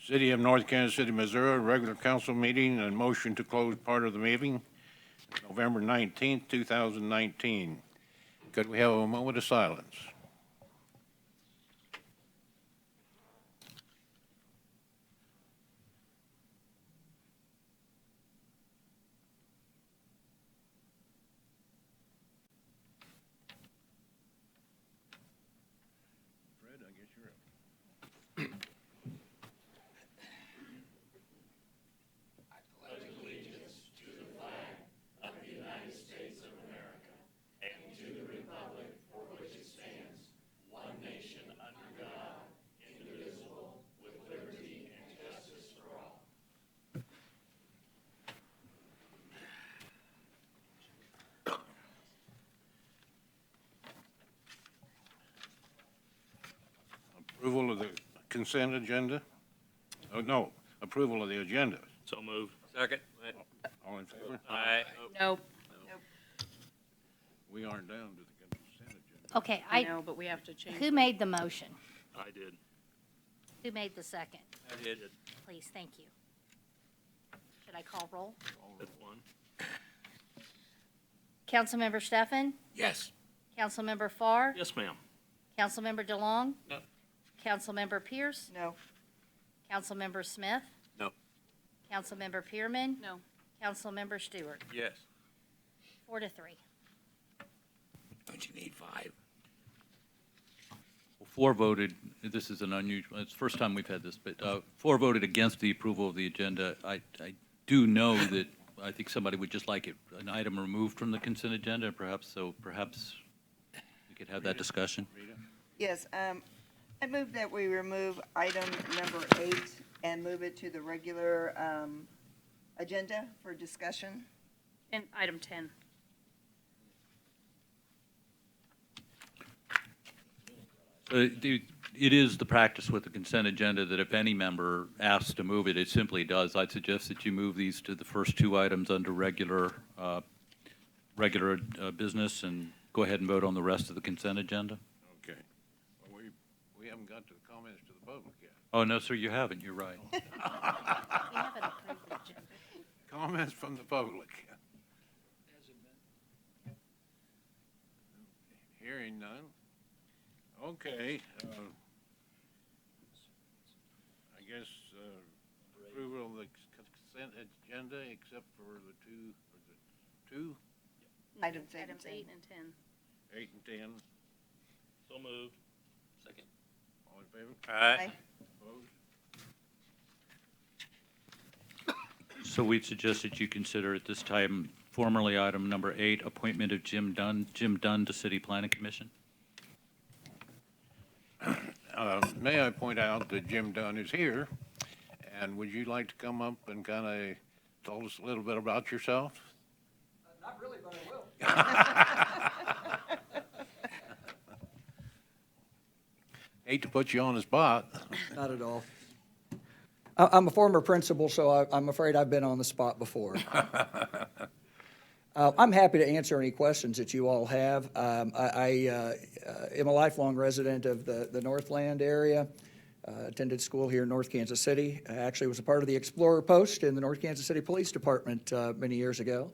City of North Kansas City, Missouri, regular council meeting and motion to close part of the meeting, November 19th, 2019. Could we have a moment of silence? Fred, I guess you're up. Approval of the consent agenda? Oh, no, approval of the agenda. So moved. Second. All in favor? Aye. Nope. We aren't down to the consent agenda. Okay, I know, but we have to change. who made the motion? I did. Who made the second? I did. Please, thank you. Should I call roll? That's one. Councilmember Steffen? Yes. Councilmember Farr? Yes, ma'am. Councilmember DeLong? No. Councilmember Pierce? No. Councilmember Smith? No. Councilmember Pearman? No. Councilmember Stewart? Yes. 4-3. Don't you need 5? Well, 4 voted, this is an unusual, it's the first time we've had this, but 4 voted against the approval of the agenda. I do know that I think somebody would just like an item removed from the consent agenda, perhaps we could have that discussion. Rita? Yes, I move that we remove item number 8 and move it to the regular agenda for discussion. And item 10. It is the practice with the consent agenda that if any member asks to move it, it simply does. I'd suggest that you move these to the first 2 items under regular business and go ahead and vote on the rest of the consent agenda. Okay. Well, we haven't got to the comments to the public yet. Oh, no, sir, you haven't. You're right. We haven't approved the agenda. Comments from the public? Hearing none. Okay. I guess approval of the consent agenda except for the two, Items 8 and Items 10. 8 and 10. 8 and 10. So moved. Second. All in favor? Aye. Opposed? So we'd suggest that you consider at this time, formerly item number 8, appointment of Jim Dunn to City Planning Commission. May I point out that Jim Dunn is here, and would you like to come up and kind of tell us a little bit about yourself? Not really, but I will. Hate to put you on the spot. Not at all. I'm a former principal, so I'm afraid I've been on the spot before. I'm happy to answer any questions that you all have. I am a lifelong resident of the Northland area. Attended school here in North Kansas City. I actually was a part of the Explorer Post in the North Kansas City Police Department many years ago.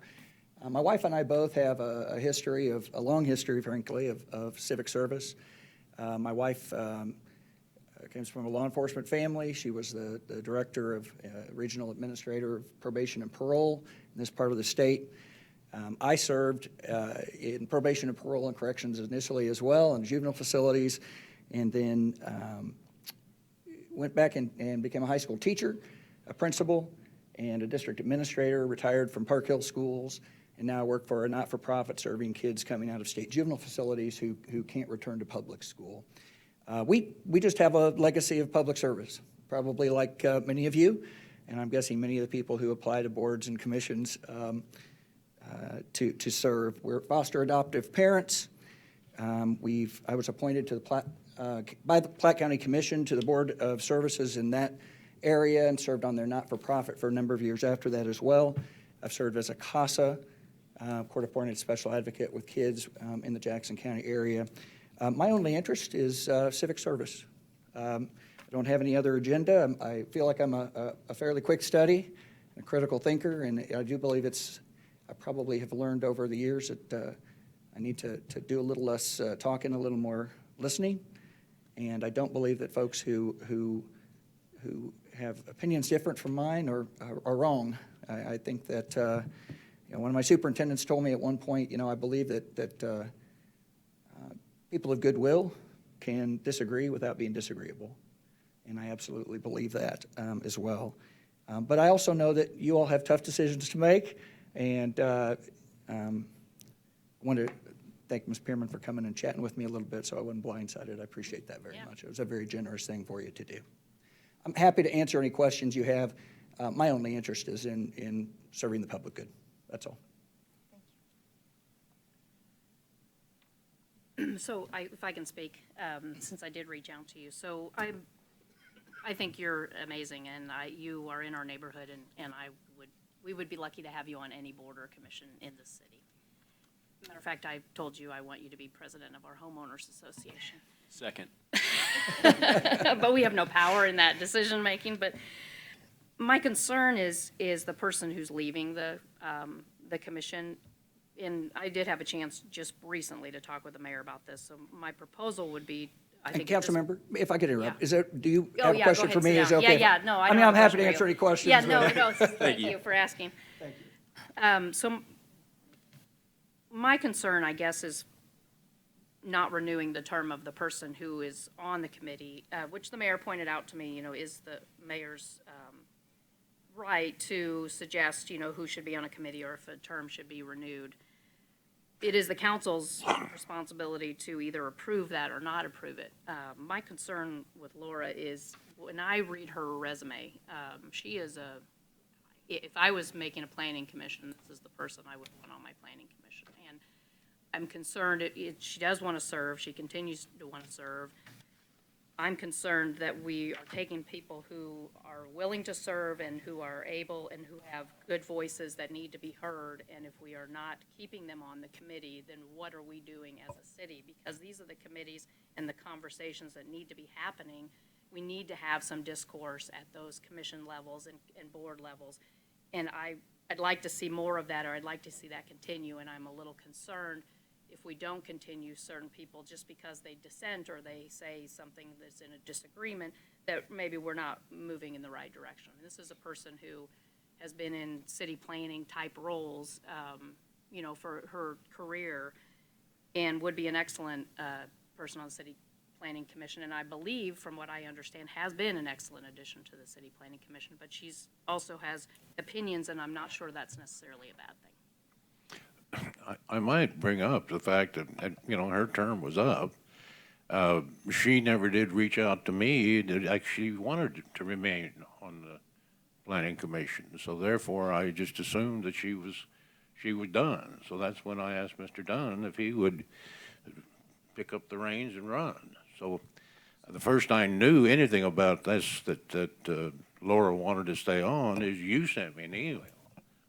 My wife and I both have a long history, frankly, of civic service. My wife comes from a law enforcement family. She was the director of regional administrator of probation and parole in this part of the state. I served in probation and parole and corrections initially as well in juvenile facilities, and then went back and became a high school teacher, a principal, and a district administrator, retired from Park Hill Schools, and now I work for a not-for-profit serving kids coming out of state juvenile facilities who can't return to public school. We just have a legacy of public service, probably like many of you, and I'm guessing many of the people who apply to boards and commissions to serve. We're foster adoptive parents. I was appointed to by the Platte County Commission to the Board of Services in that area and served on their not-for-profit for a number of years after that as well. I've served as a CASA, court-appointed special advocate with kids in the Jackson County area. My only interest is civic service. I don't have any other agenda. I feel like I'm a fairly quick study, a critical thinker, and I do believe I probably have learned over the years that I need to do a little less talking, a little more listening. And I don't believe that folks who have opinions different from mine are wrong. I think that one of my superintendents told me at one point, I believe that people of goodwill can disagree without being disagreeable. And I absolutely believe that as well. But I also know that you all have tough decisions to make. And I want to thank Ms. Pearman for coming and chatting with me a little bit so I wasn't blindsided. I appreciate that very Yeah. much. It was a very generous thing for you to do. I'm happy to answer any questions you have. My only interest is in serving the public good. That's all. So if I can speak, since I did reach out to you. So I think you're amazing, and you are in our neighborhood, and we would be lucky to have you on any board or commission in this city. Matter of fact, I told you I want you to be president of our homeowners association. Second. But we have no power in that decision-making. But my concern is the person who's leaving the commission. And I did have a chance just recently to talk with the mayor about this. So my proposal would be, I And think. council member, if I could interrupt, Yeah. do you Oh, have a yeah, question go for ahead, me? sit Is it down. okay? Yeah, no, I don't mean, have I'm a happy to question answer for any you. questions. Yeah, no, but- no, thank you for asking. Thank you. So my concern, I guess, is not renewing the term of the person who is on the committee, which the mayor pointed out to me, is the mayor's right to suggest, who should be on a committee or if a term should be renewed. It is the council's responsibility to either approve that or not approve it. My concern with Laura is, when I read her resume, she is if I was making a planning commission, this is the person I would want on my planning commission. And I'm concerned, she does want to serve, she continues to want to serve. I'm concerned that we are taking people who are willing to serve and who are able and who have good voices that need to be heard. And if we are not keeping them on the committee, then what are we doing as a city? Because these are the committees and the conversations that need to be happening. We need to have some discourse at those commission levels and board levels. And I'd like to see more of that, or I'd like to see that continue. And I'm a little concerned if we don't continue certain people just because they dissent or they say something that's in a disagreement, that maybe we're not moving in the right direction. This is a person who has been in city planning type roles, for her career, and would be an excellent person on the city planning commission. And I believe, from what I understand, has been an excellent addition to the city planning commission. But she's also has opinions, and I'm not sure that's necessarily a bad thing. I might bring up the fact that, her term was up. She never did reach out to me that actually wanted to remain on the planning commission. So therefore, I just assumed that she was done. So that's when I asked Mr. Dunn if he would pick up the reins and run. So the first I knew anything about this, that Laura wanted to stay on, is you sent me an email.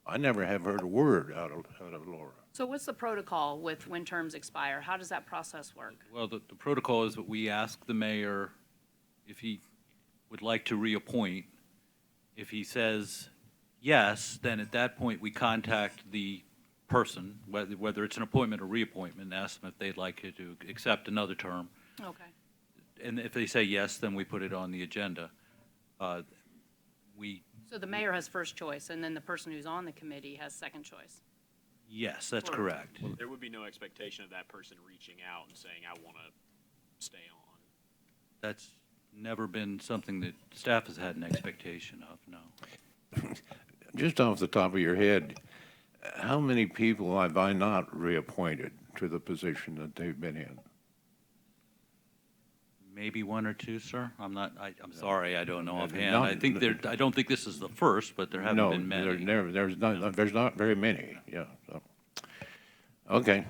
I never have heard a word out of Laura. So what's the protocol with when terms expire? How does that process work? Well, the protocol is that we ask the mayor if he would like to reappoint. If he says yes, then at that point, we contact the person, whether it's an appointment or reappointment, and ask them if they'd like to accept another term. Okay. And if they say yes, then we put it on the agenda. So the mayor has first choice, and then the person who's on the committee has second choice. Yes, that's correct. There would be no expectation of that person reaching out and saying, I want to stay on. That's never been something that staff has had an expectation of, no. Just off the top of your head, how many people have I not reappointed to the position that they've been in? Maybe one or two, sir? I'm sorry, I don't know No, offhand. no. I don't think this is the first, but there haven't been many. No, there's not very many, yeah. So. Okay.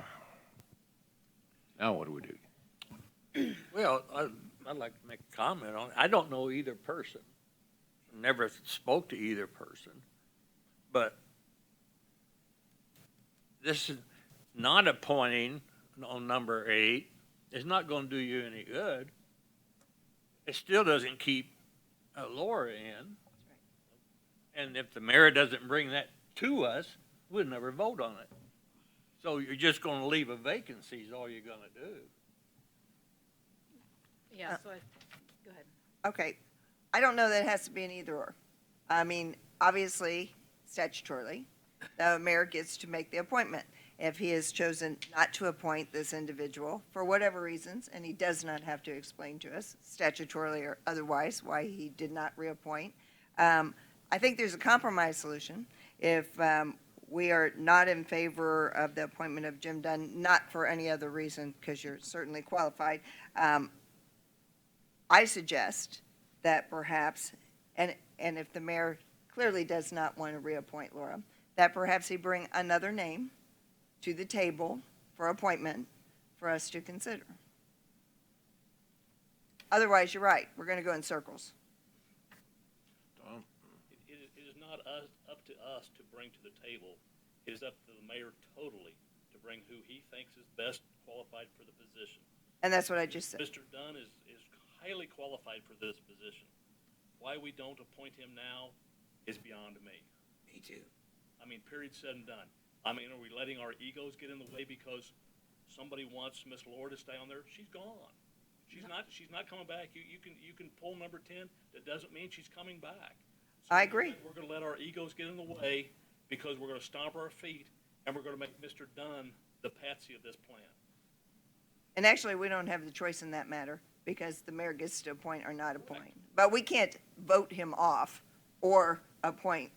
Now what do we do? Well, I'd like to make a comment on it. I don't know either person. Never spoke to either person. But this is not appointing on number 8 it's not gonna do you any good. It still doesn't keep Laura in. And if the mayor doesn't bring that to us, we'll never vote on it. So you're just gonna leave a vacancy is all you're gonna do. Yeah, so go ahead. Okay, I don't know that it has to be an either or. I mean, obviously, statutorily, the mayor gets to make the appointment. If he has chosen not to appoint this individual for whatever reasons, and he does not have to explain to us statutorily or otherwise why he did not reappoint, I think there's a compromise solution. If we are not in favor of the appointment of Jim Dunn, not for any other reason, because you're certainly qualified, I suggest that perhaps, and if the mayor clearly does not want to reappoint Laura, that perhaps he bring another name to the table for appointment for us to consider. Otherwise, you're right, we're going to go in circles. Tom? It is not up to us to bring to the table. It is up to the mayor totally to bring who he thinks is best qualified for the position. And that's what I just said. Mr. Dunn is highly qualified for this position. Why we don't appoint him now is beyond me. Me too. I mean, period, said and done. I mean, are we letting our egos get in the way because somebody wants Miss Laura to stay on there? She's gone. She's not coming back. You can pull number 10. That doesn't mean she's coming back. So I agree. We're gonna let our egos get in the way because we're gonna stomp our feet and we're gonna make Mr. Dunn the patsy of this plan. And actually, we don't have the choice in that matter, because the mayor gets to appoint or not appoint. But we can't vote him off or appoint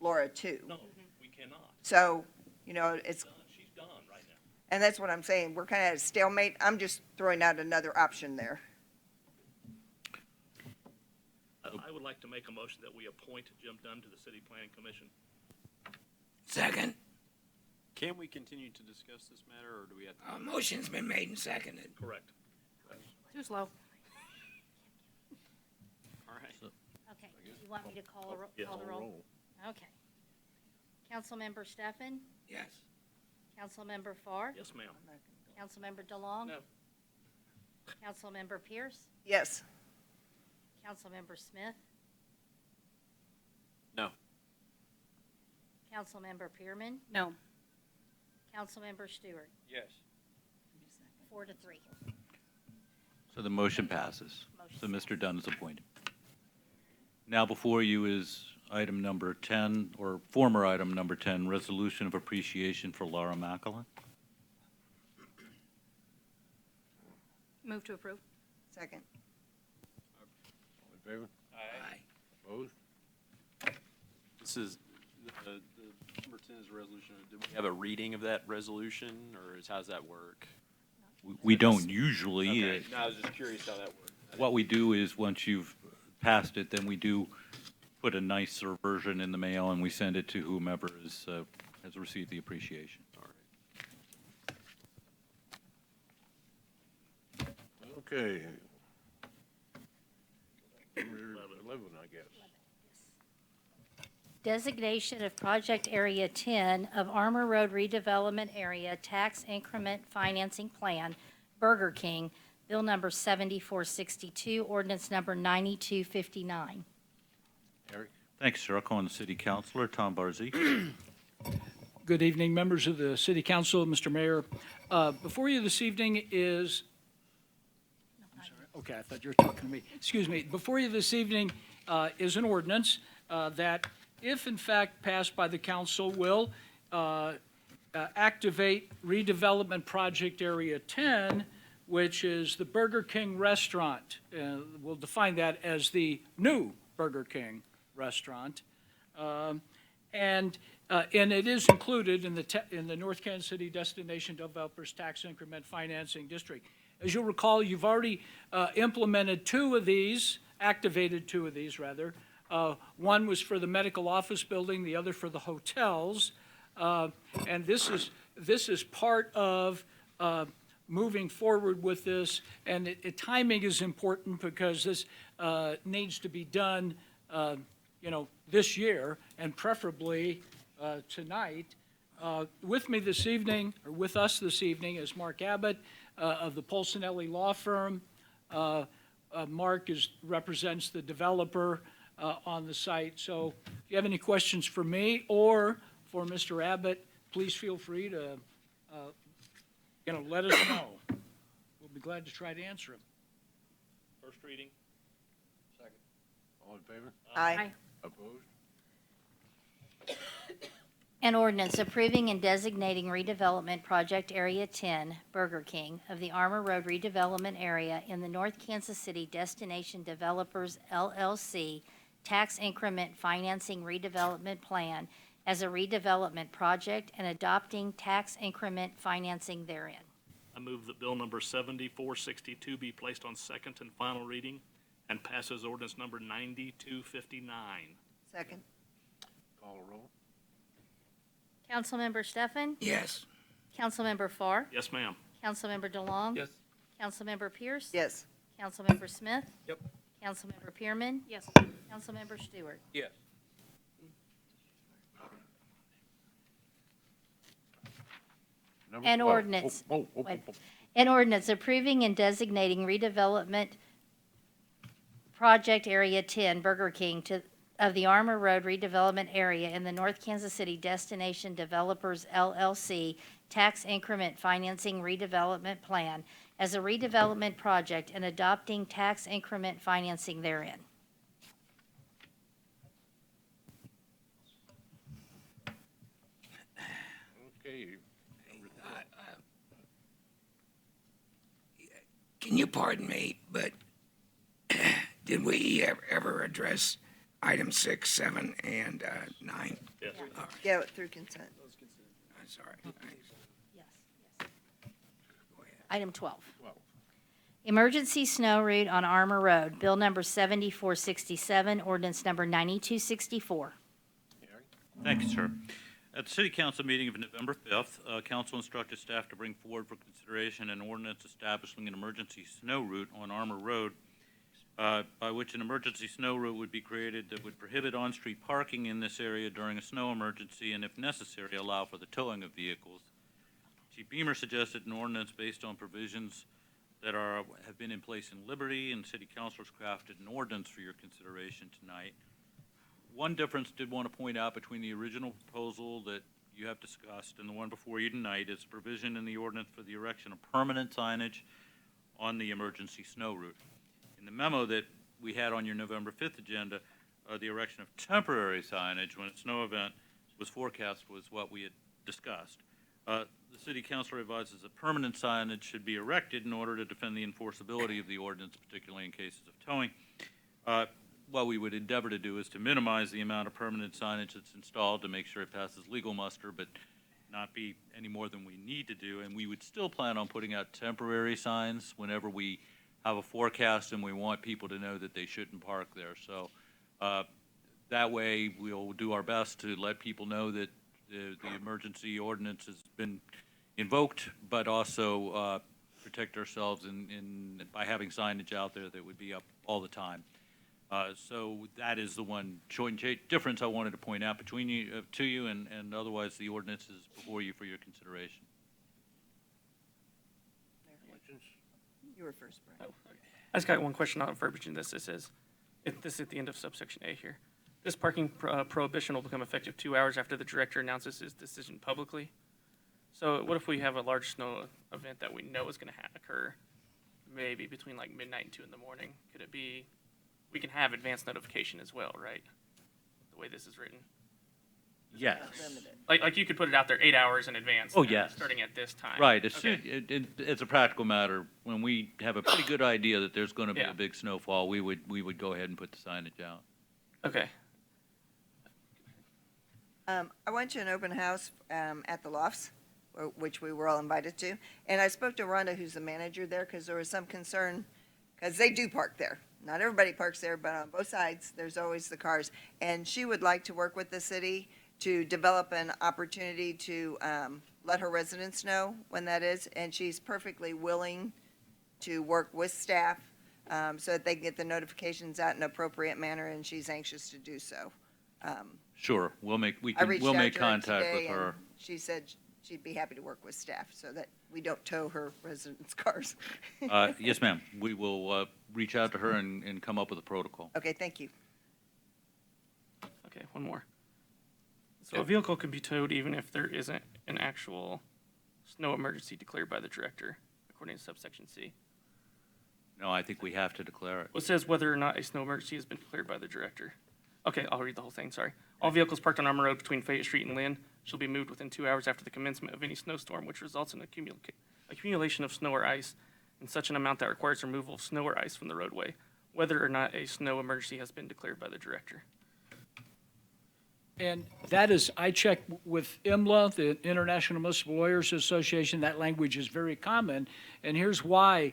Laura too. No, we cannot. So, you know, it's, She's done right now. and that's what I'm saying, we're kind of at a stalemate. I'm just throwing out another option there. I would like to make a motion that we appoint Jim Dunn to the City Planning Commission. Second. Can we continue to discuss this matter, or do we have to? Motion's been made and seconded. Correct. Too slow. All right. Okay, you want me to call Yes. call the roll? Okay. Councilmember Steffen, Yes. Councilmember Farr, Yes, ma'am. Councilmember DeLong. No. Councilmember Pierce, Yes, Councilmember Smith, No. Councilmember Pearman, No. Councilmember Stewart, Yes. 4-3. So the motion passes. So Motion Mr. Dunn is appointed. Now before you is item number 10, or former item number 10, resolution of appreciation for Laura Mackellan. Move to approve. second. All in favor? Aye. Opposed? This is, the number 10 is a resolution. Do we have a reading of that resolution, or how's that work? We don't usually. Okay, no, I was just curious how that worked. What we do is, once you've passed it, then we do put a nicer version in the mail, and we send it to whomever has received the appreciation. All right. Okay. Number 11, I guess. Designation of Project Area 10 of Armor Road Redevelopment Area Tax Increment Financing Plan, Burger King, Bill number 7462, ordinance number 9259. Eric? Thanks, sir. I'll call on the city councilor, Tom Barzee. Good evening, members of the City Council, Mr. Mayor. Before you this evening is, I'm sorry, okay, I thought you were talking to me. Excuse me. Before you this evening is an ordinance that, if in fact passed by the council, will activate redevelopment project area 10, which is the Burger King restaurant. We'll define that as the new Burger King restaurant. And it is included in the North Kansas City Destination Developers Tax Increment Financing District. As you'll recall, you've already implemented activated two of these rather. One was for the medical office building, the other for the hotels. And this is part of moving forward with this. And timing is important because this needs to be done, this year, and preferably tonight. With me this evening, or with us this evening, is Mark Abbott, of the Polsinelli Law Firm. Mark represents the developer on the site. So if you have any questions for me or for Mr. Abbott, please feel free to, let us know. We'll be glad to try to answer them. First reading? All in favor? Aye. Opposed? An ordinance approving and designating redevelopment project Area 10, Burger King, of the Armour Road redevelopment area in the North Kansas City Destination Developers LLC tax increment financing redevelopment plan as a redevelopment project and adopting tax increment financing therein. I move that bill number 7462 be placed on second and final reading and pass as ordinance number 9259. Second. Call a roll? Councilmember Stefan? Yes. Councilmember Farr? Yes, ma'am. Councilmember DeLong? Yes. Councilmember Pierce? Yes. Councilmember Smith? Yep. Councilmember Pearman? Yes. Councilmember Stewart? Yes. Number An 12. ordinance. Oh. Wait. An ordinance approving and designating redevelopment project Area 10, Burger King, of the Armour Road redevelopment area in the North Kansas City Destination Developers LLC tax increment financing redevelopment plan as a redevelopment project and adopting tax increment financing therein. Okay, Can you pardon me, but did we ever address item 6, 7, and 9? Yes. Go through consent. I'm sorry. Thanks. Yes. Go ahead. Item 12. 12. Emergency snow route on Armour Road, Bill number 7467, ordinance number 9264. Thank you, sir. At the City Council meeting of November 5th, Council instructed staff to bring forward for consideration an ordinance establishing an emergency snow route on Armour Road, by which an emergency snow route would be created that would prohibit on-street parking in this area during a snow emergency and, if necessary, allow for the towing of vehicles. Chief Beamer suggested an ordinance based on provisions that have been in place in Liberty, and City Councilors crafted an ordinance for your consideration tonight. One difference did want to point out between the original proposal that you have discussed and the one before you tonight is provision in the ordinance for the erection of permanent signage on the emergency snow route. In the memo that we had on your November 5th agenda, the erection of temporary signage when a snow event was forecast was what we had discussed. The city council advises that permanent signage should be erected in order to defend the enforceability of the ordinance, particularly in cases of towing. What we would endeavor to do is to minimize the amount of permanent signage that's installed to make sure it passes legal muster, but not be any more than we need to do. And we would still plan on putting out temporary signs whenever we have a forecast and we want people to know that they shouldn't park there. So that way we'll do our best to let people know that the emergency ordinance has been invoked, but also protect ourselves by having signage out there that would be up all the time. So that is the one difference I wanted to point out between you, to you, and otherwise the ordinance is before you for your consideration. You were first, Brian. I just got one question on verbiage in this. It says, this is at the end of subsection A here. This parking prohibition will become effective 2 hours after the director announces his decision publicly. So what if we have a large snow event that we know is going to occur maybe between like midnight and 2 in the morning? Could it be, we can have advance notification as well, right? The way this is written. Yes. Like you could put it out there 8 hours in advance. Oh, yes. Starting at this time. Right. Okay. It's a practical matter. When we have a pretty good idea that there's going to be Yeah. a big snowfall, we would go ahead and put the signage out. Okay. I went to an open house at the Lofts, which we were all invited to, and I spoke to Rhonda, who's the manager there, because there was some concern, because they do park there. Not everybody parks there, but on both sides, there's always the cars. And she would like to work with the city to develop an opportunity to let her residents know when that is, and she's perfectly willing to work with staff so that they can get the notifications out in an appropriate manner, and she's anxious to do so. Sure. We'll make I reached we'll out make to her contact today, with her. and she said she'd be happy to work with staff so that we don't tow her residents' cars. Yes, ma'am. We will reach out to her and come up with a protocol. Okay, thank you. Okay, one more. So a vehicle can be towed even if there isn't an actual snow emergency declared by the director, according to subsection C. No, I think we have to declare it. Well, it says whether or not a snow emergency has been declared by the director. Okay, I'll read the whole thing, sorry. All vehicles parked on Armor Road between Fayette Street and Lynn shall be moved within 2 hours after the commencement of any snowstorm which results in accumulation of snow or ice in such an amount that requires removal of snow or ice from the roadway, whether or not a snow emergency has been declared by the director. And that is, I checked with IMLA, the International Municipal Lawyers Association, that language is very common. And here's why,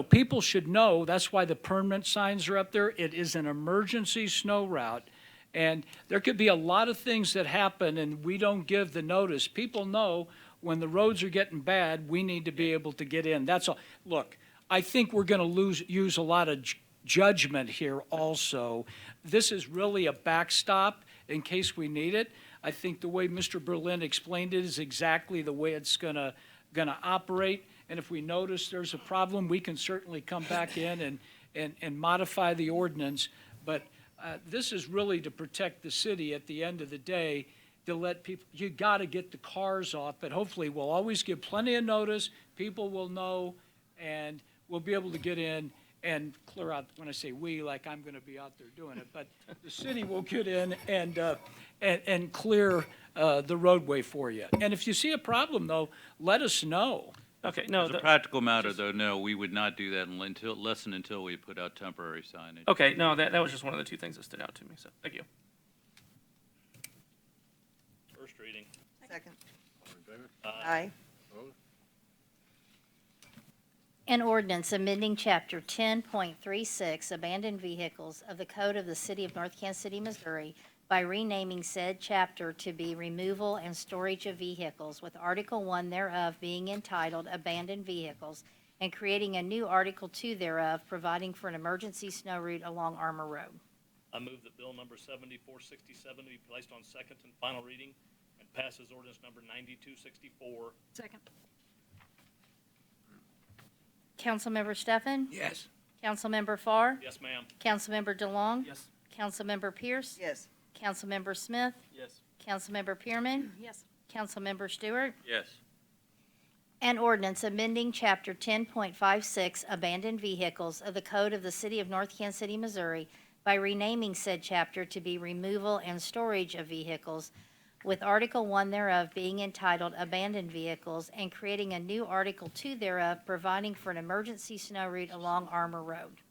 people should know, that's why the permanent signs are up there. It is an emergency snow route. And there could be a lot of things that happen and we don't give the notice. People know when the roads are getting bad, we need to be able to get in. That's all. Look, I think we're going to use a lot of judgment here also. This is really a backstop in case we need it. I think the way Mr. Berlin explained it is exactly the way it's gonna operate. And if we notice there's a problem, we can certainly come back in and modify the ordinance. But this is really to protect the city at the end of the day, to let people, you gotta get the cars off, but hopefully we'll always give plenty of notice, people will know, and we'll be able to get in and clear out, when I say we, like I'm gonna be out there doing it, but the city will get in and clear the roadway for you. And if you see a problem though, let us know. Okay, no, As a practical matter, though, no, we would not do that until we put out temporary signage. okay, no, that was just one of the two things that stood out to me, so, thank you. First reading. Second. All in favor? Aye. Opposed? An ordinance amending Chapter 10.36 Abandoned Vehicles of the Code of the City of North Kansas City, Missouri by renaming said chapter to be Removal and Storage of Vehicles, with Article 1 thereof being entitled Abandoned Vehicles, and creating a new Article 2 thereof, providing for an emergency snow route along Armor Road. I move that bill number 7467 be placed on second and final reading and passes ordinance number 9264. Second. Councilmember Steffen? Yes. Councilmember Farr? Yes, ma'am. Councilmember DeLong? Yes. Councilmember Pierce? Yes. Councilmember Smith? Yes. Councilmember Pearman? Yes. Councilmember Stewart? Yes. An ordinance amending Chapter 10.56 Abandoned Vehicles of the Code of the City of North Kansas City, Missouri by renaming said chapter to be Removal and Storage of Vehicles, with Article 1 thereof being entitled Abandoned Vehicles, and creating a new Article 2 thereof, providing for an emergency snow route along Armor Road.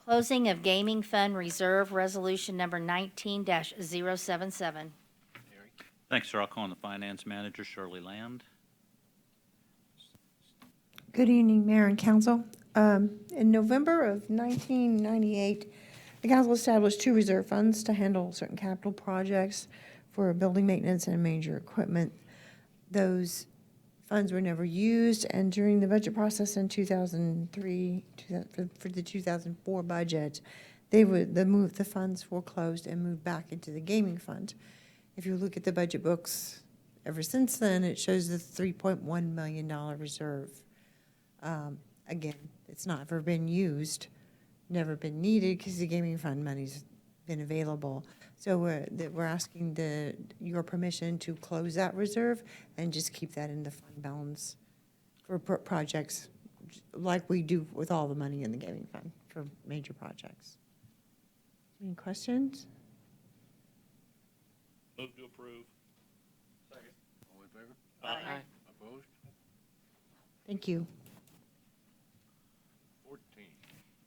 Closing of Gaming Fund Reserve Resolution Number 19-077. Thanks, sir. I'll call on the finance manager, Shirley Land. Good evening, Mayor and Council. In November of 1998, the council established 2 reserve funds to handle certain capital projects for building maintenance and major equipment. Those funds were never used, and during the budget process in 2003, for the 2004 budget, the funds were closed and moved back into the gaming fund. If you look at the budget books ever since then, it shows the $3.1 million reserve. Again, it's not ever been used, never been needed, because the gaming fund money's been available. So we're asking your permission to close that reserve and just keep that in the fund balance for projects like we do with all the money in the gaming fund for major projects. Any questions? Move to approve. Second. All in favor? Aye. Opposed? Thank you. 14.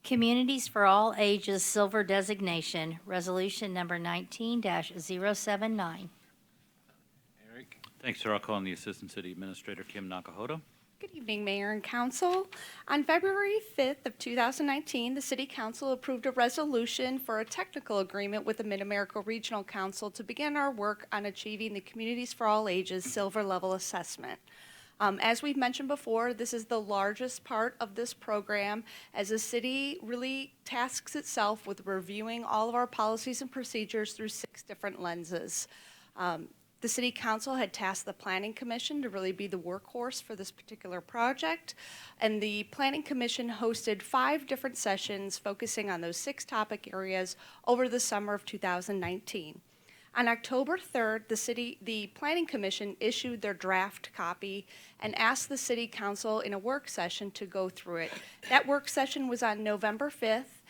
Communities for All Ages Silver Designation, Resolution Number 19-079. Eric? Thanks, sir. I'll call on the Assistant City Administrator, Kim Nakahota. Good evening, Mayor and Council. On February 5th of 2019, the City Council approved a resolution for a technical agreement with the Mid-America Regional Council to begin our work on achieving the Communities for All Ages Silver Level Assessment. As we've mentioned before, this is the largest part of this program, as the city really tasks itself with reviewing all of our policies and procedures through 6 different lenses. The City Council had tasked the Planning Commission to really be the workhorse for this particular project, and the Planning Commission hosted 5 different sessions focusing on those 6 topic areas over the summer of 2019. On October 3rd, the Planning Commission issued their draft copy and asked the City Council in a work session to go through it. That work session was on November 5th,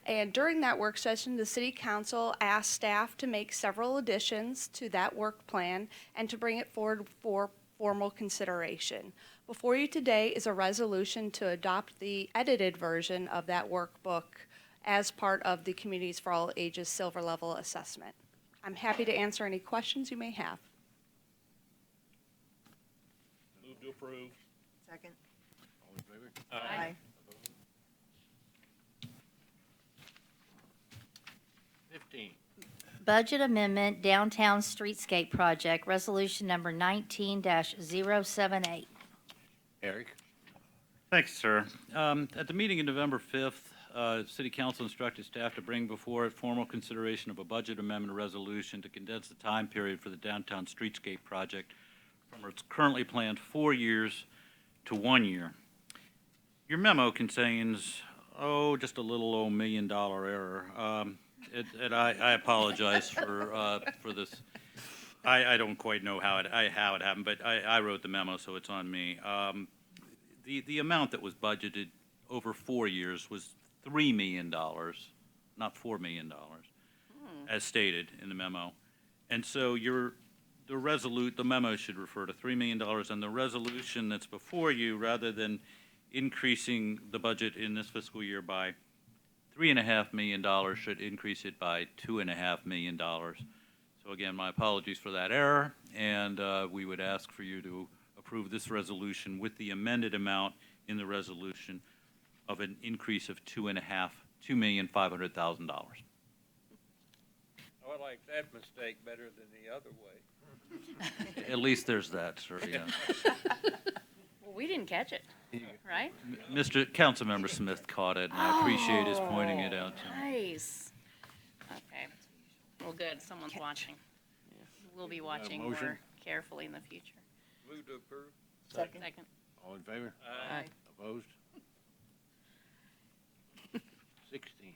and during that work session, the City Council asked staff to make several additions to that work plan and to bring it forward for formal consideration. Before you today is a resolution to adopt the edited version of that workbook as part of the Communities for All Ages Silver Level Assessment. I'm happy to answer any questions you may have. Move to approve. Second. All in favor? Aye. 15. Budget Amendment Downtown Streetscape Project, Resolution Number 19-078. Eric? Thanks, sir. At the meeting in November 5th, City Council instructed staff to bring before it formal consideration of a budget amendment resolution to condense the time period for the downtown streetscape project from its currently planned 4 years to 1 year. Your memo contains, just a little old $1 million error. And I apologize for this. I don't quite know how it happened, but I wrote the memo, so it's on me. The amount that was budgeted over 4 years was $3 million, not $4 million, as stated in the memo. And so the memo should refer to $3 million, and the resolution that's before you, rather than increasing the budget in this fiscal year by $3.5 million, should increase it by $2.5 million. So again, my apologies for that error, and we would ask for you to approve this resolution with the amended amount in the resolution of an increase of $2,500,000. I would like that mistake better than the other way. At least there's that, sir, yeah. Well, we didn't catch it, right? Mr. Councilmember Smith caught it, and I appreciate his pointing it out to me. Nice. Okay. Well, good, someone's watching. We'll be watching motion? more carefully in the future. Move to approve. Second. All in favor? Aye. Opposed? 16.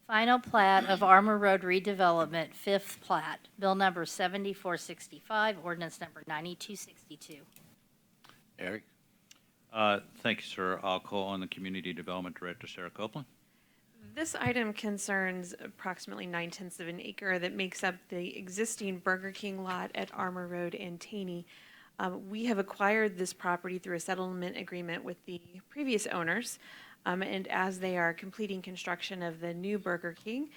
Final plat of Armor Road redevelopment, 5th plat, Bill Number 7465, Ordinance Number 9262. Eric? Thank you, sir. I'll call on the Community Development Director, Sarah Copeland. This item concerns approximately 9/10 of an acre that makes up the existing Burger King lot at Armor Road and Taney. We have acquired this property through a settlement agreement with the previous owners, and as they are completing construction of the new Burger King,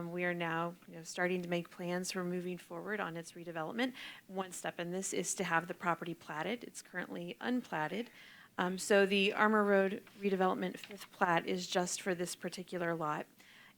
we are now starting to make plans for moving forward on its redevelopment. One step in this is to have the property platted. It's currently unplatted. So the Armor Road redevelopment 5th plat is just for this particular lot.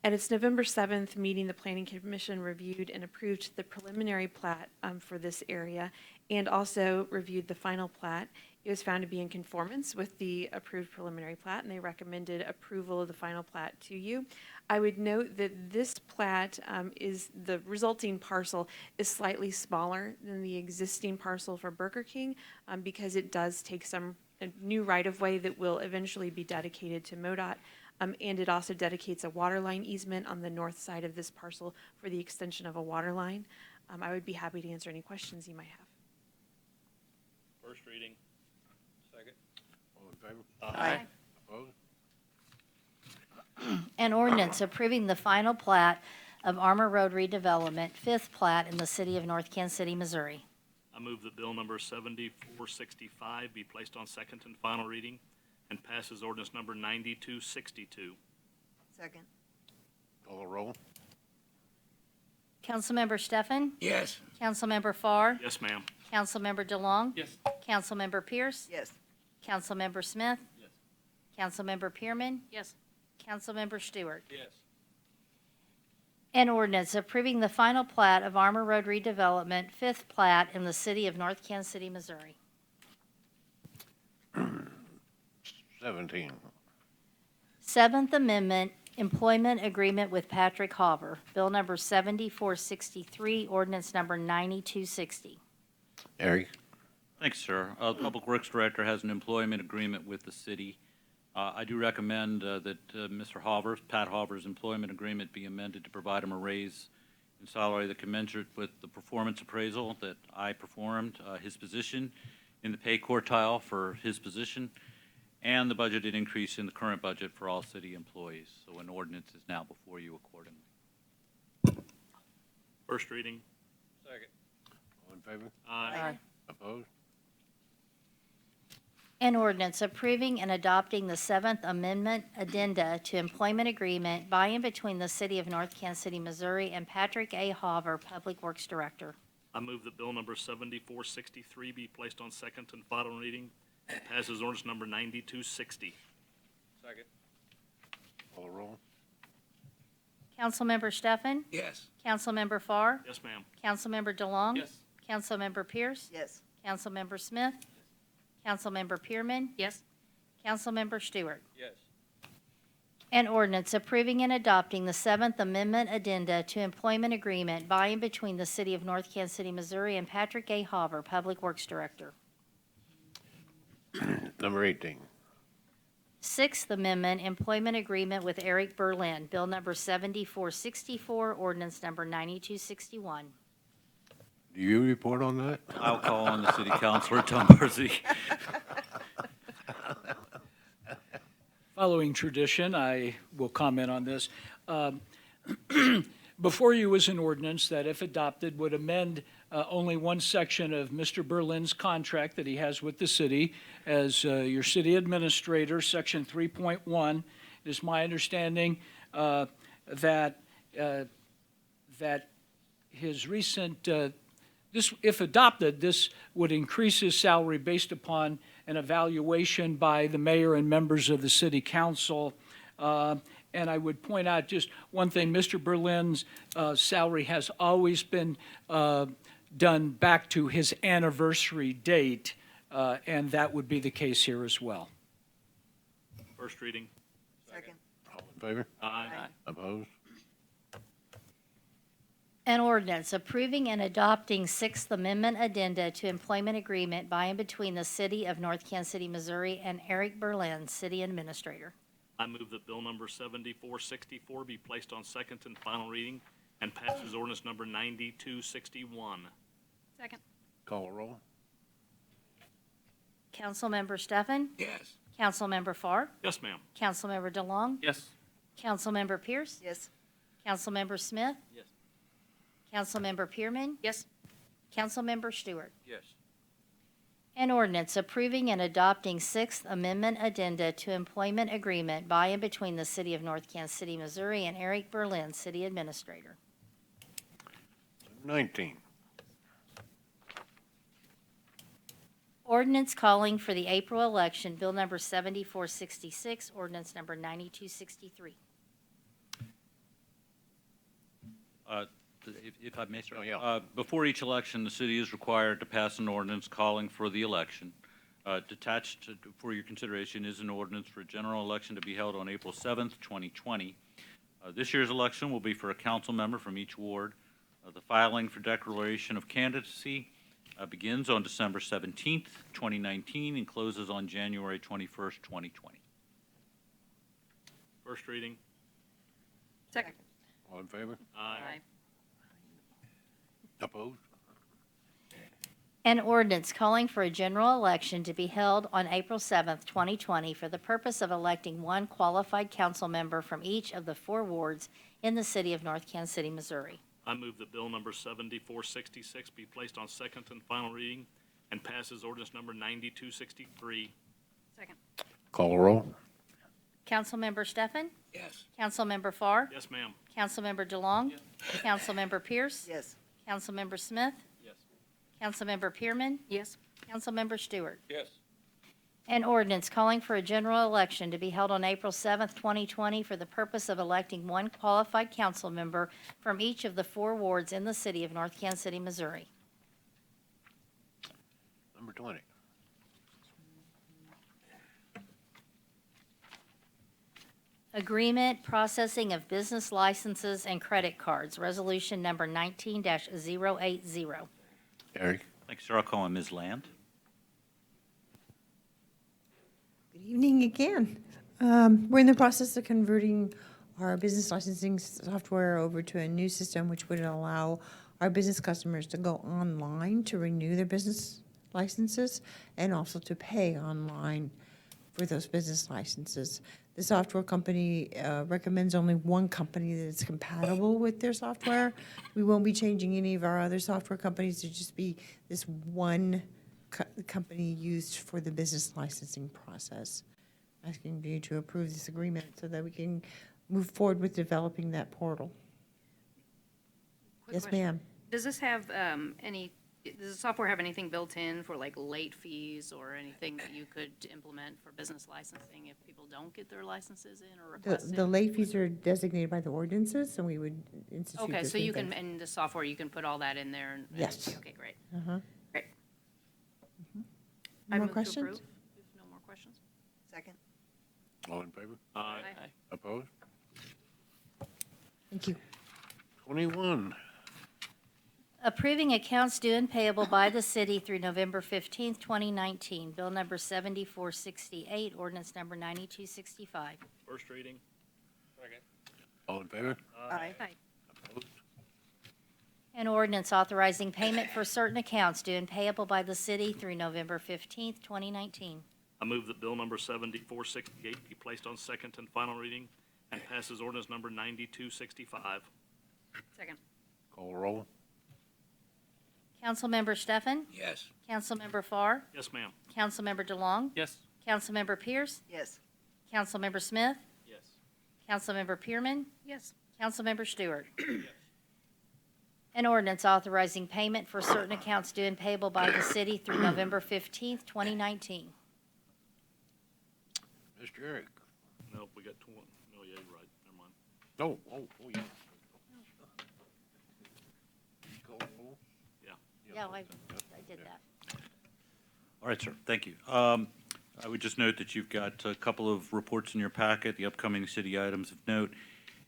At its November 7th meeting, the Planning Commission reviewed and approved the preliminary plat for this area and also reviewed the final plat. It was found to be in conformance with the approved preliminary plat, and they recommended approval of the final plat to you. I would note that this plat the resulting parcel is slightly smaller than the existing parcel for Burger King because it does take a new right-of-way that will eventually be dedicated to MoDOT. And it also dedicates a water line easement on the north side of this parcel for the extension of a water line. I would be happy to answer any questions you might have. First reading. Second. All in favor? Aye. Opposed? An ordinance approving the final plat of Armor Road redevelopment, 5th plat in the city of North Kansas City, Missouri. I move that bill number 7465 be placed on second and final reading and passes ordinance number 9262. Second. Call the roll? Councilmember Steffen? Yes. Councilmember Farr? Yes, ma'am. Councilmember DeLong? Yes. Councilmember Pierce? Yes. Councilmember Smith? Yes. Councilmember Pearman? Yes. Councilmember Stewart? Yes. An ordinance approving the final plat of Armor Road redevelopment, 5th plat in the city of North Kansas City, Missouri. 17. Seventh Amendment Employment Agreement with Patrick Hopper, Bill number 7463, ordinance number 9260. Eric? Thanks, sir. The Public Works Director has an employment agreement with the city. I do recommend that Mr. Hopper, Pat Hopper's employment agreement be amended to provide him a raise in salary that commensurate with the performance appraisal that I performed, his position in the pay quartile for his position, and the budgeted increase in the current budget for all city employees. So an ordinance is now before you accordingly. First reading. Second. All in favor? Aye. Opposed? An ordinance approving and adopting the Seventh Amendment Addenda to Employment Agreement by and between the City of North Kansas City, Missouri, and Patrick A. Hopper, Public Works Director. I move that bill number 7463 be placed on second and final reading and pass as ordinance number 9260. Second. Call the roll. Councilmember Steffen? Yes. Councilmember Farr? Yes, ma'am. Councilmember DeLong? Yes. Councilmember Pierce? Yes. Councilmember Smith? Councilmember Pearman? Yes. Councilmember Stewart? Yes. An ordinance approving and adopting the Seventh Amendment Addenda to Employment Agreement by and between the City of North Kansas City, Missouri, and Patrick A. Hopper, Public Works Director. Number 18. Sixth Amendment Employment Agreement with Eric Berlin, Bill number 7464, ordinance number 9261. Do you report on that? I'll call on the city councilor, Tom Bursey. Following tradition, I will comment on this. Before you is an ordinance that, if adopted, would amend only one section of Mr. Berlin's contract that he has with the city as your city administrator, Section 3.1. It is my understanding that his recent, this, if adopted, this would increase his salary based upon an evaluation by the mayor and members of the city council. And I would point out just one thing, Mr. Berlin's salary has always been done back to his anniversary date, and that would be the case here as well. First reading. Second. All in favor? Aye. Opposed? An ordinance approving and adopting Sixth Amendment Addenda to Employment Agreement by and between the City of North Kansas City, Missouri, and Eric Berlin, City Administrator. I move that bill number 7464 be placed on second and final reading and pass as ordinance number 9261. Second. Call the roll. Councilmember Steffen? Yes. Councilmember Farr? Yes, ma'am. Councilmember DeLong? Yes. Councilmember Pierce? Yes. Councilmember Smith? Yes. Councilmember Pearman? Yes. Councilmember Stewart? Yes. An ordinance approving and adopting Sixth Amendment Addenda to Employment Agreement by and between the City of North Kansas City, Missouri, and Eric Berlin, City Administrator. 19. Ordinance calling for the April election, Bill number 7466, ordinance number 9263. If I may, sir. Oh, yeah. Before each election, the city is required to pass an ordinance calling for the election. Detached for your consideration is an ordinance for a general election to be held on April 7th, 2020. This year's election will be for a council member from each ward. The filing for declaration of candidacy begins on December 17th, 2019, and closes on January 21st, 2020. First reading. Second. All in favor? Aye. Opposed? An ordinance calling for a general election to be held on April 7th, 2020, for the purpose of electing one qualified council member from each of the 4 wards in the City of North Kansas City, Missouri. I move that bill number 7466 be placed on second and final reading and pass as ordinance number 9263. Second. Call the roll. Councilmember Steffen? Yes. Councilmember Farr? Yes, ma'am. Councilmember DeLong? Councilmember Pierce? Yes. Councilmember Smith? Yes. Councilmember Pearman? Yes. Councilmember Stewart? Yes. An ordinance calling for a general election to be held on April 7th, 2020, for the purpose of electing one qualified council member from each of the 4 wards in the City of North Kansas City, Missouri. Number 20. Agreement processing of business licenses and credit cards, resolution number 19-080. Eric? Thank you, sir. I'll call on Ms. Land. Good evening again. We're in the process of converting our business licensing software over to a new system, which would allow our business customers to go online to renew their business licenses and also to pay online for those business licenses. The software company recommends only one company that is compatible with their software. We won't be changing any of our other software companies to just be this one company used for the business licensing process. Asking you to approve this agreement so that we can move forward with developing that portal. Quick Yes, question. ma'am. Does this have does the software have anything built in for like late fees or anything that you could implement for business licensing if people don't get their licenses in or request The it? late fees are designated by the ordinances, and we would institute Okay, this so you with can, them. in the software, you can put all that in there and. Yes. Okay, great. Uh-huh. Great. No I more move to questions? approve. If no more questions? Second. All in favor? Aye. Opposed? Thank you. 21. Approving accounts due and payable by the city through November 15th, 2019. Bill number 7468, ordinance number 9265. First reading. All in favor? Aye. Opposed? An ordinance authorizing payment for certain accounts due and payable by the city through November 15th, 2019. I move that bill number 7468 be placed on second and final reading and passes ordinance number 9265. Second. Call roll. Councilmember Stefan? Yes. Councilmember Farr? Yes, ma'am. Councilmember DeLong? Yes. Councilmember Pierce? Yes. Councilmember Smith? Yes. Councilmember Pearman? Yes. Councilmember Stewart? An ordinance authorizing payment for certain accounts due and payable by the city through November 15th, 2019. Mr. Eric? Nope, we got 20. No, yeah, you're right. Never mind. Oh, yeah. Call roll? Yeah, I did that. All right, sir. Thank you. I would just note that you've got a couple of reports in your packet, the upcoming city items of note,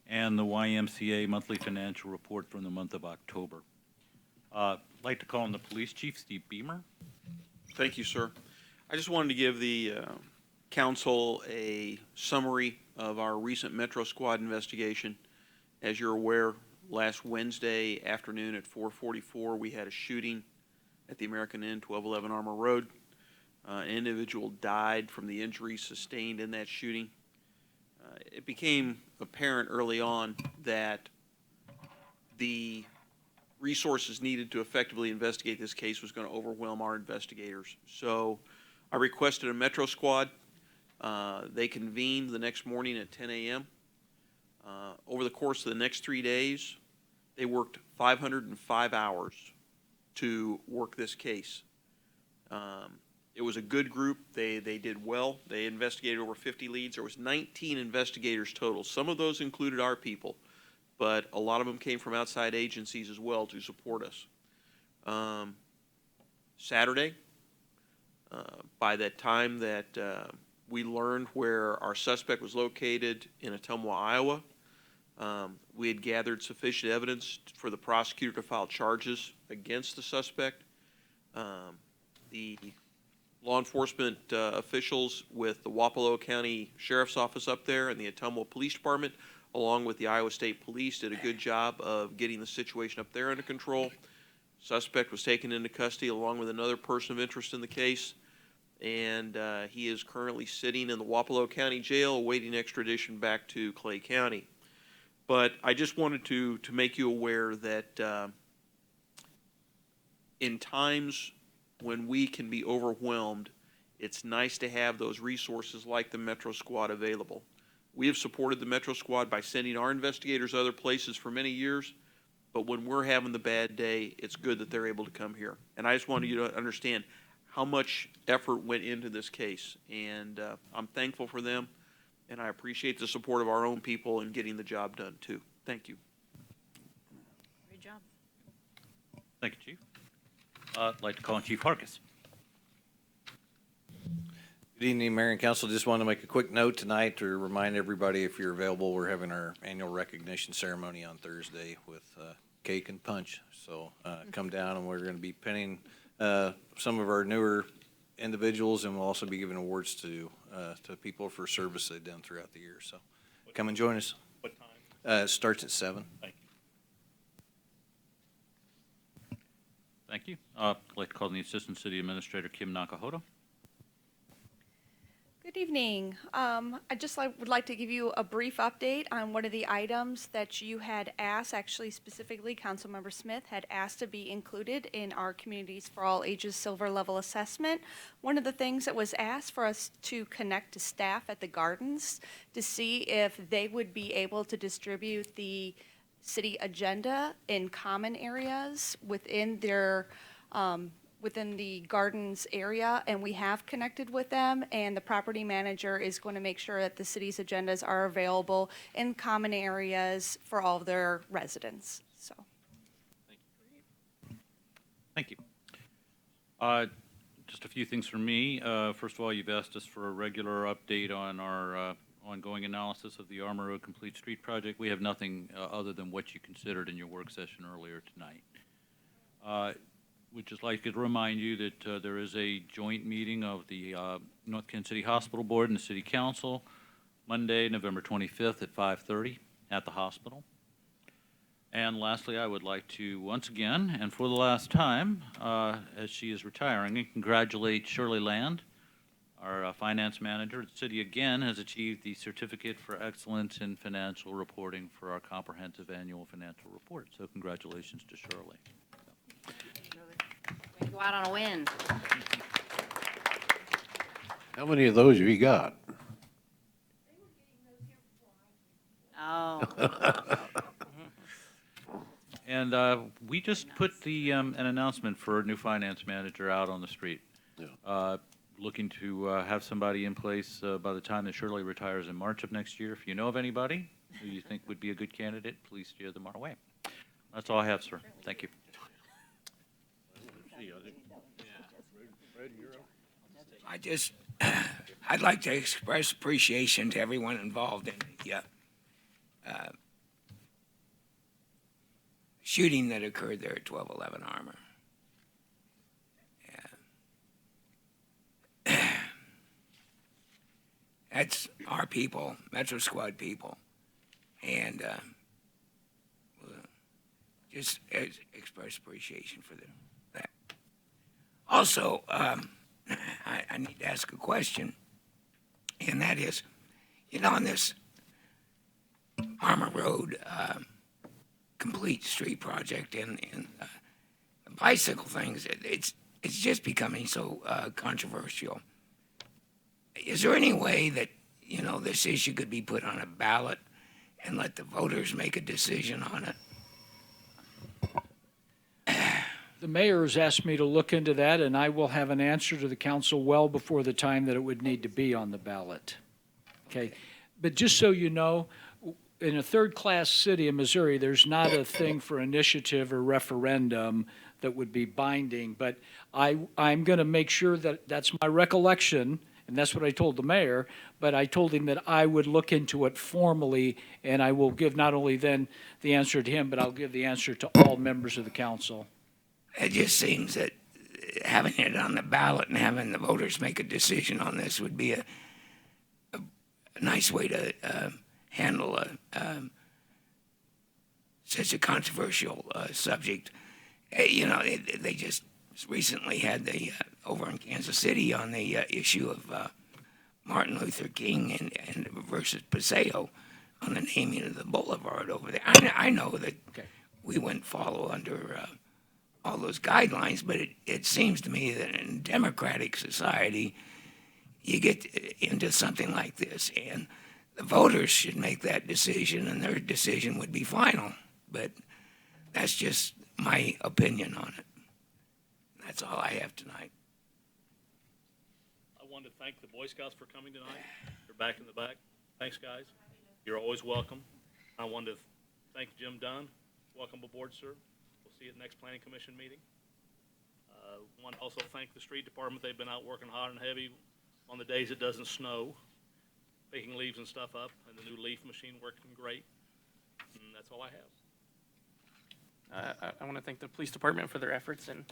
and the YMCA monthly financial report from the month of October. I'd like to call on the police chief, Steve Beamer. Thank you, sir. I just wanted to give the council a summary of our recent Metro Squad investigation. As you're aware, last Wednesday afternoon at 4:44, we had a shooting at the American Inn, 1211 Armour Road. An individual died from the injuries sustained in that shooting. It became apparent early on that the resources needed to effectively investigate this case was going to overwhelm our investigators. So I requested a Metro Squad. They convened the next morning at 10 a.m. Over the course of the next 3 days, they worked 505 hours to work this case. It was a good group. They did well. They investigated over 50 leads. There was 19 investigators total. Some of those included our people, but a lot of them came from outside agencies as well to support us. Saturday, by that time that we learned where our suspect was located in Ottumwa, Iowa, we had gathered sufficient evidence for the prosecutor to file charges against the suspect. The law enforcement officials with the Wapello County Sheriff's Office up there and the Ottumwa Police Department, along with the Iowa State Police, did a good job of getting the situation up there under control. Suspect was taken into custody along with another person of interest in the case, and he is currently sitting in the Wapello County Jail awaiting extradition back to Clay County. But I just wanted to make you aware that in times when we can be overwhelmed, it's nice to have those resources like the Metro Squad available. We have supported the Metro Squad by sending our investigators other places for many years, but when we're having the bad day, it's good that they're able to come here. And I just wanted you to understand how much effort went into this case, and I'm thankful for them, and I appreciate the support of our own people in getting the job done too. Thank you. Great job. Thank you, Chief. I'd like to call on Chief Harkis. Good Good evening, Mayor and Council. Just want to make a quick note tonight to remind everybody, if you're available, we're having our annual recognition ceremony on Thursday with cake and punch. So come down, and we're going to be pinning some of our newer individuals, and we'll also be giving awards to people for service they've done throughout the year. So come and join us. What time? It starts at 7. Thank you. Thank you. I'd like to call on the Assistant City Administrator, Kim Nakahota. Good evening. Would like to give you a brief update on one of the items that you had asked, actually specifically Councilmember Smith had asked to be included in our Communities for All Ages Silver Level Assessment. One of the things that was asked for us to connect to staff at the gardens to see if they would be able to distribute the city agenda in common areas within their within the gardens area, and we have connected with them, and the property manager is going to make sure that the city's agendas are available in common areas for all of their residents, so. Thank you. Just a few things from me. First of all, you've asked us for a regular update on our ongoing analysis of the Armor Road Complete Street project. We have nothing other than what you considered in your work session earlier tonight. Would just like to remind you that there is a joint meeting of the North Kansas City Hospital Board and the City Council Monday, November 25th at 5:30 at the hospital. And lastly, I would like to once again, and for the last time, as she is retiring, and congratulate Shirley Land, our finance manager. The city again has achieved the Certificate for Excellence in Financial Reporting for our comprehensive annual financial report. So congratulations to Shirley. Go out on a win. How many of those have you got? Oh. And we just put the an announcement for a new finance manager out on the street. Yeah. Looking to have somebody in place by the time that Shirley retires in March of next year. If you know of anybody who you think would be a good candidate, please steer them our way. That's all I have, sir. Thank you. I'd like to express appreciation to everyone involved in the shooting that occurred there at 1211 Armor. That's our people, Metro Squad people, and just express appreciation for that. Also, I need to ask a question, and that is, on this Armor Road Complete Street project and the bicycle things, it's just becoming so controversial. Is there any way that, this issue could be put on a ballot and let the voters make a decision on it? The mayor has asked me to look into that, and I will have an answer to the council well before the time that it would need to be on the ballot. Okay? But just so you know, in a third-class city in Missouri, there's not a thing for initiative or referendum that would be binding, but I'm going to make sure that that's my recollection, and that's what I told the mayor, but I told him that I would look into it formally, and I will give not only then the answer to him, but I'll give the answer to all members of the council. It just seems that having it on the ballot and having the voters make a decision on this would be a nice way to handle such a controversial subject. They just recently had over in Kansas City on the issue of Martin Luther King and versus Paseo on the naming of the boulevard over there. I know that we wouldn't follow under all those guidelines, but it seems to me that in a democratic society, you get into something like this, and the voters should make that decision, and their decision would be final. But that's just my opinion on it. That's all I have tonight. I wanted to thank the Boy Scouts for coming tonight. They're back in the back. Thanks, guys. You're always welcome. I wanted to thank Jim Dunn. Welcome aboard, sir. We'll see you at the next Planning Commission meeting. Want to also thank the street department. They've been out working hard and heavy on the days it doesn't snow, picking leaves and stuff up, and the new leaf machine working great. And that's all I have. I want to thank the police department for their efforts and,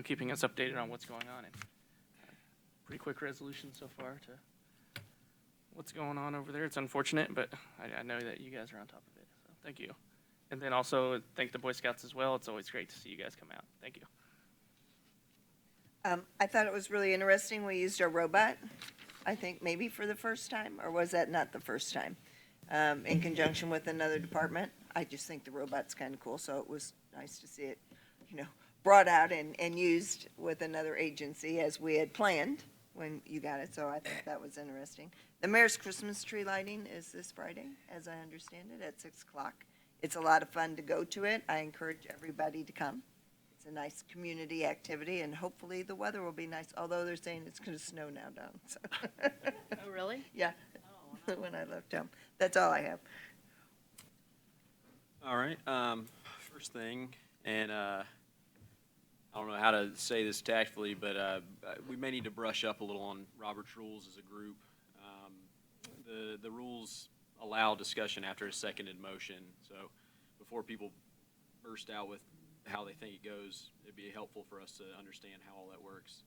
keeping us updated on what's going on. And pretty quick resolution so far to what's going on over there. It's unfortunate, but I know that you guys are on top of it. So thank you. And then also thank the Boy Scouts as well. It's always great to see you guys come out. Thank you. I thought it was really interesting. We used our robot, I think maybe for the first time, or was that not the first time? In conjunction with another department. I just think the robot's kind of cool, so it was nice to see it, brought out and used with another agency as we had planned when you got it, so I think that was interesting. The mayor's Christmas tree lighting is this Friday, as I understand it, at 6 o'clock. It's a lot of fun to go to it. I encourage everybody to come. It's a nice community activity, and hopefully the weather will be nice, although they're saying it's going to snow now down. So. Oh, really? Yeah, when I left town. That's all I have. All right, first thing, and I don't know how to say this tactfully, but we may need to brush up a little on Robert's rules as a group. The rules allow discussion after a seconded motion, so before people burst out with how they think it goes, it'd be helpful for us to understand how all that works.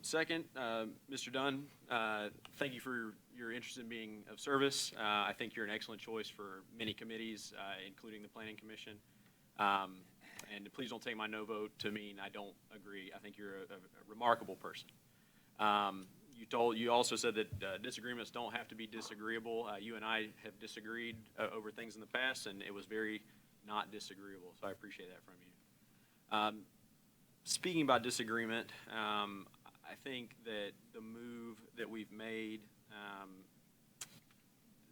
Second, Mr. Dunn, thank you for your interest in being of service. I think you're an excellent choice for many committees, including the Planning Commission. And please don't take my no vote to mean I don't agree. I think you're a remarkable person. You also said that disagreements don't have to be disagreeable. You and I have disagreed over things in the past, and it was very not disagreeable. So I appreciate that from you. Speaking about disagreement, I think that the move that we've made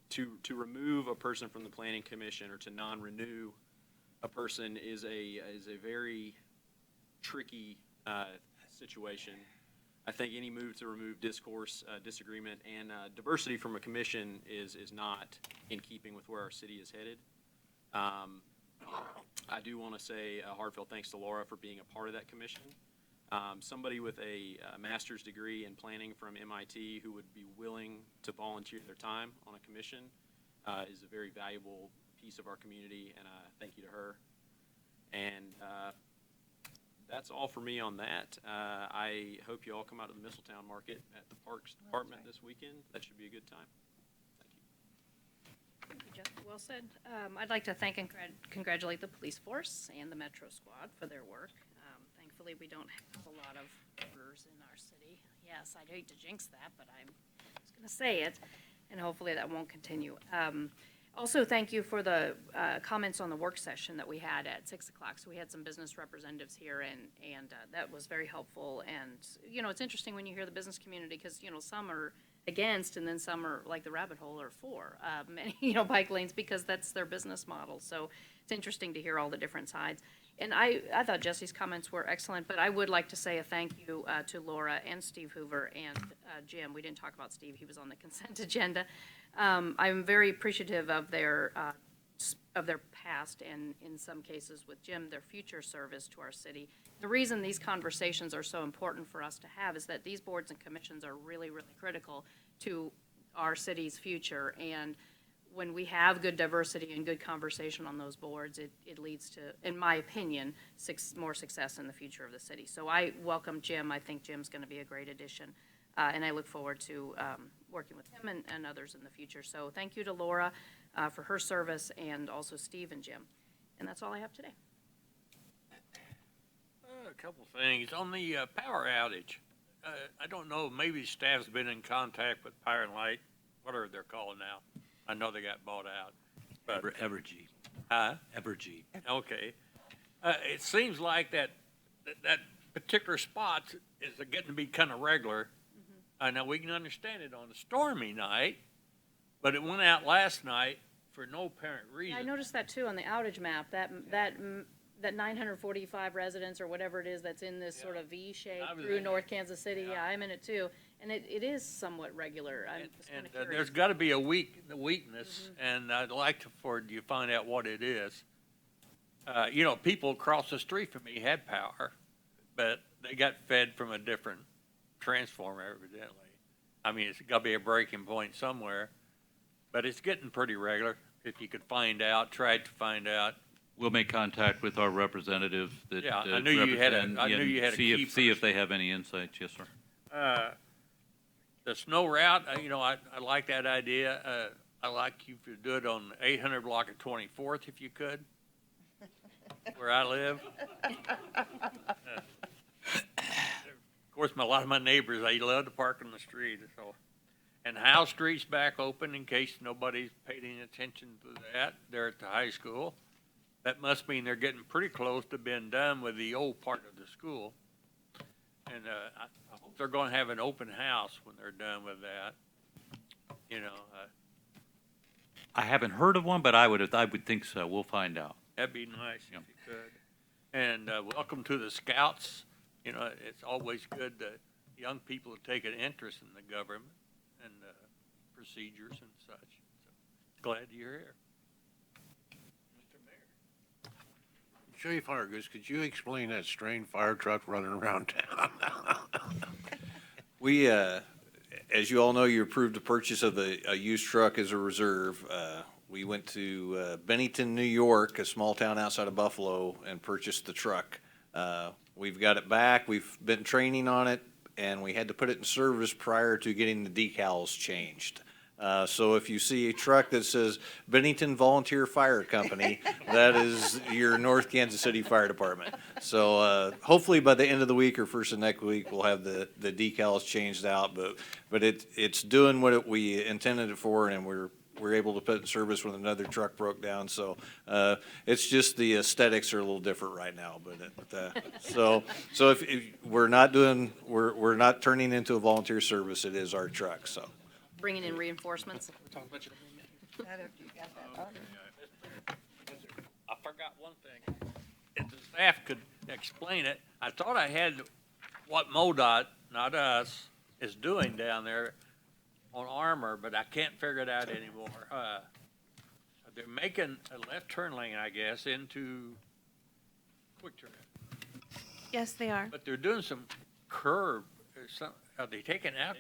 to remove a person from the Planning Commission or to non-renew a person is a very tricky situation. I think any move to remove discourse, disagreement, and diversity from a commission is not in keeping with where our city is headed. I do want to say a heartfelt thanks to Laura for being a part of that commission. Somebody with a master's degree in planning from MIT who would be willing to volunteer their time on a commission is a very valuable piece of our community, and thank you to her. And that's all for me on that. I hope you all come out to the Mistletoe Market at the Parks Department this weekend. That should be a good time. Thank you, Jeff. Well said. I'd like to thank and congratulate the police force and the Metro Squad for their work. Thankfully, we don't have a lot of murders in our city. Yes, I'd hate to jinx that, but I'm just going to say it, and hopefully that won't continue. Also, thank you for the comments on the work session that we had at 6 o'clock. So we had some business representatives here, and that was very helpful. And, it's interesting when you hear the business community because, some are against and then some are like the rabbit hole or for many, bike lanes because that's their business model. So it's interesting to hear all the different sides. And I thought Jesse's comments were excellent, but I would like to say a thank you to Laura and Steve Hoover and Jim. We didn't talk about Steve. He was on the consent agenda. I'm very appreciative of their past and, in some cases with Jim, their future service to our city. The reason these conversations are so important for us to have is that these boards and commissions are really, really critical to our city's future. And when we have good diversity and good conversation on those boards, it leads to, in my opinion, more success in the future of the city. So I welcome Jim. I think Jim's going to be a great addition. And I look forward to working with him and others in the future. So thank you to Laura for her service, and also Steve and Jim. And that's all I have today. A couple things. On the power outage, I don't know, maybe staff's been in contact with Power and Light, whatever they're called now. I know they got bought out. But Evergy. Huh? Evergy. Okay. It seems like that particular spot is getting to be kind of regular. Now, we can understand it on a stormy night, but it went out last night for no apparent reason. I noticed that too on the outage map, that 945 residents or whatever it is that's in this sort of V shape through North Kansas City. Yeah, I'm in it too. And it is somewhat regular. I'm just kind of curious. There's got to be a weakness, and I'd like for you to find out what it is. People across the street from me had power, but they got fed from a different transformer, evidently. I mean, it's gotta be a breaking point somewhere, but it's getting pretty regular. If you could find out, try to find out. We'll make contact with our representative that. Yeah, I knew you had a- represent- I knew you had a see key if if they have any insights, yes, sir. The snow route, I like that idea. I like you to do it on the 800 block of 24th if you could, where I live. Of course, a lot of my neighbors, they love to park on the street, so. And Howe Street's back open in case nobody's paid any attention to that there at the high school. That must mean they're getting pretty close to being done with the old part of the school. And I hope they're going to have an open house when they're done with that. You know, I haven't heard of one, but I would think so. We'll find out. that'd be nice if you could. And welcome to the Scouts. You know, it's always good that young people take an interest in the government and procedures and such. So, glad you're here. Chief Hargis, could you explain that strange fire truck running around town? We, as you all know, you approved the purchase of a used truck as a reserve. We went to Bennington, New York, a small town outside of Buffalo, and purchased the truck. We've got it back. We've been training on it, and we had to put it in service prior to getting the decals changed. So if you see a truck that says Bennington Volunteer Fire Company, that is your North Kansas City Fire Department. So hopefully by the end of the week or first of next week, we'll have the decals changed out. But it's doing what we intended it for, and we're able to put it in service when another truck broke down. So it's just the aesthetics are a little different right now. So if we're not turning into a volunteer service, it is our truck. So. Bringing in reinforcements. Not after you got that order. I forgot one thing. If the staff could explain it, I thought I had what MoDOT, not us, is doing down there on Armour, but I can't figure it out anymore. They're making a left turn lane, I guess, into Quick Trip. Yes, they are. But they're doing some curb, or some, are they taking out?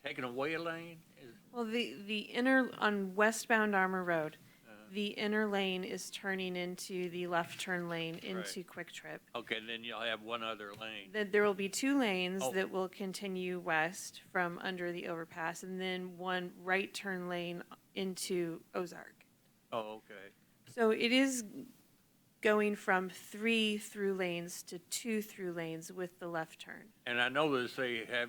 Taking away a lane? Well, the inner, on westbound Armour Road, the inner lane is turning into the left turn lane into Quick Trip. Okay, then you'll have one other lane. There will be two lanes Oh. that will continue west from under the overpass, and then one right turn lane into Ozark. Oh, okay. So it is going from 3 through lanes to 2 through lanes with the left turn. And I know that they have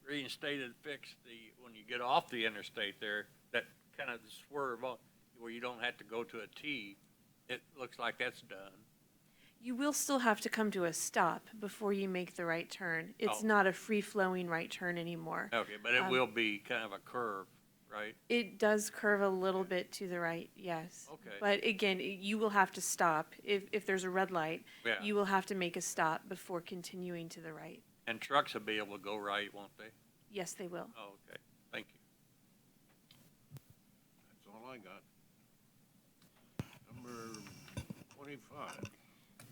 reinstated, fixed when you get off the interstate there, that kind of swerve on, where you don't have to go to a T. It looks like that's done. You will still have to come to a stop before you make the right turn. It's Oh. not a free-flowing right turn anymore. Okay, but it will be kind of a curve, right? It does curve a little bit to the right, yes. Okay. But again, you will have to stop. If there's a red light, Yeah. you will have to make a stop before continuing to the right. And trucks will be able to go right, won't they? Yes, they will. Oh, okay, thank you. That's all I got. Number 25.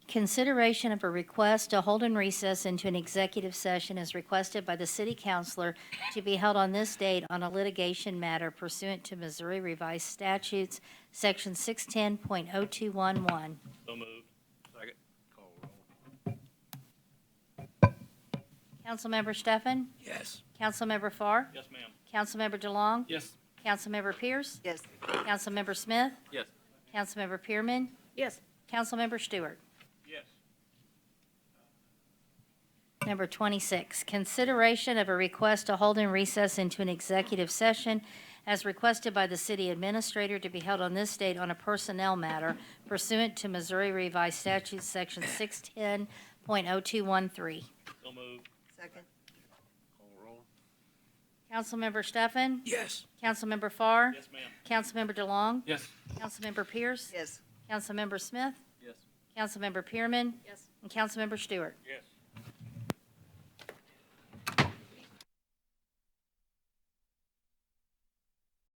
Consideration of a request to hold and recess into an executive session is requested by the city councilor to be held on this date on a litigation matter pursuant to Missouri Revised Statutes, Section 610.0211. So moved. Second. Call roll. Councilmember Steffen? Yes. Councilmember Farr? Yes, ma'am. Councilmember DeLong? Yes. Councilmember Pierce? Yes. Councilmember Smith? Yes. Councilmember Pearman? Yes. Councilmember Stewart? Yes. Number 26, consideration of a request to hold and recess into an executive session as requested by the city administrator to be held on this date on a personnel matter pursuant to Missouri Revised Statutes, Section 610.0213. So moved. Second. Call roll. Councilmember Steffen? Yes. Councilmember Farr? Yes, ma'am. Councilmember DeLong? Yes. Councilmember Pierce? Yes. Councilmember Smith? Yes. Councilmember Pearman? Yes. And Councilmember Stewart? Yes.